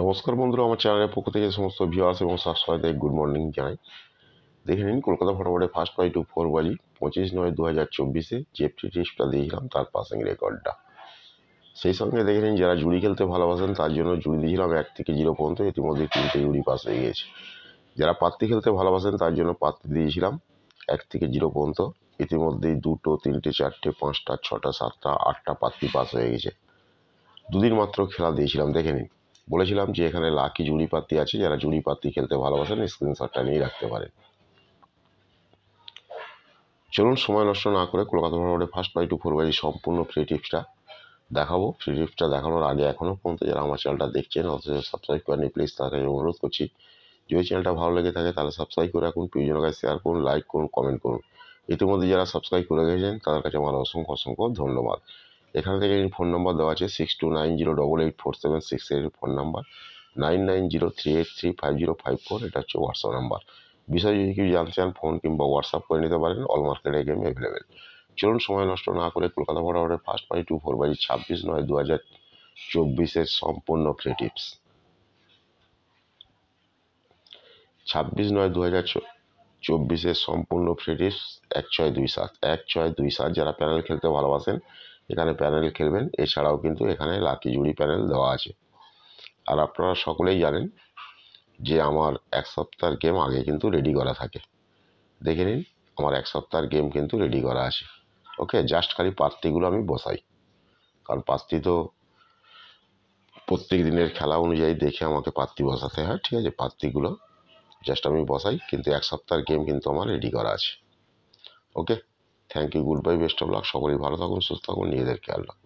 নমস্কার বন্ধুরা, আমার চ্যানেলের পক্ষ থেকে সমস্ত ভিউয়ার্স এবং সাবস্ক্রাইবারদের গুড মর্নিং জানাই। দেখে নিন কলকাতা ফটাফটে ফার্স্ট 5 to 4 বাজি 25/9/2024 যে টিপসটা দিয়েছিলাম তার পাসিং রেকর্ডটা। সেই সঙ্গে দেখে নিন যারা জুড়ি খেলতে ভালোবাসেন তার জন্য জুড়ি দিয়েছিলাম 1 থেকে 0 পর্যন্ত, ইতিমধ্যে 3টে জুড়ি পাস হয়ে গেছে। যারা পাত্তি খেলতে ভালোবাসেন তার জন্য পাত্তি দিয়েছিলাম 1 থেকে 0 পর্যন্ত, ইতিমধ্যেই 2টো 3টে 4টে 5টা 6টা 7টা 8টা পাত্তি পাস হয়ে গেছে। দুদিন মাত্র খেলা দিয়েছিলাম, দেখে নিন। বলেছিলাম যে এখানে লাকি জুড়ি পাত্তি আছে, যারা জুড়ি পাত্তি খেলতে ভালোবাসেন স্ক্রিনশটটা নিয়ে রাখতে পারেন। চলুন সময় নষ্ট না করে কলকাতা ফরওয়ার্ডে ফার্স্ট 5 to 4 বাজি সম্পূর্ণ ফ্রি টিপসটা দেখাবো। ফ্রি টিপসটা দেখানোর আগে এখনও পর্যন্ত যারা আমার চ্যানেলটা দেখছেন অথচ সাবস্ক্রাইব করেনি, প্লিজ তাকে অনুরোধ করছি, যদি চ্যানেলটা ভালো লেগে থাকে তাহলে সাবস্ক্রাইব করে রাখুন, প্রিয়জনকে শেয়ার করুন, লাইক করুন, কমেন্ট করুন। ইতিমধ্যে যারা সাবস্ক্রাইব করে গেছেন তাদের কাছে আমার অসংখ্য অসংখ্য ধন্যবাদ। এখান থেকে ফোন নাম্বার দেওয়া আছে 6290884768 ফোন নাম্বার, 9903835054 এটা হচ্ছে হোয়াটসঅ্যাপ নাম্বার। বিষয় যদি কেউ জানতে চান ফোন কিংবা হোয়াটসঅ্যাপ করে নিতে পারেন, অল মার্কেটে গেম অ্যাভেলেবেল। চলুন সময় নষ্ট না করে কলকাতা ফটাফটে ফার্স্ট 5 to 4 বাজি 26/9/2024 সম্পূর্ণ ফ্রি টিপস। 26/9/2024 সম্পূর্ণ ফ্রি টিপস 1627 1627। যারা প্যানেল খেলতে ভালোবাসেন এখানে প্যানেল খেলবেন, এছাড়াও কিন্তু এখানে লাকি জুড়ি প্যানেল দেওয়া আছে। আর আপনারা সকলেই জানেন যে আমার এক সপ্তাহের গেম আগে কিন্তু রেডি করা থাকে, দেখে নিন আমার এক সপ্তাহের গেম কিন্তু রেডি করা আছে। ওকে, জাস্ট খালি পাত্তিগুলো আমি বসাই, কারণ পাত্তি তো প্রত্যেক দিনের খেলা অনুযায়ী দেখে আমাকে পাত্তি বসাতে হয়, ঠিক আছে। পাত্তিগুলো জাস্ট আমি বসাই, কিন্তু এক সপ্তাহের গেম কিন্তু আমার রেডি করা আছে। Okay, thank you, good bye, best of luck, সকলেই ভালো থাকুন, সুস্থ থাকুন, নিজেদের খেয়াল রাখুন।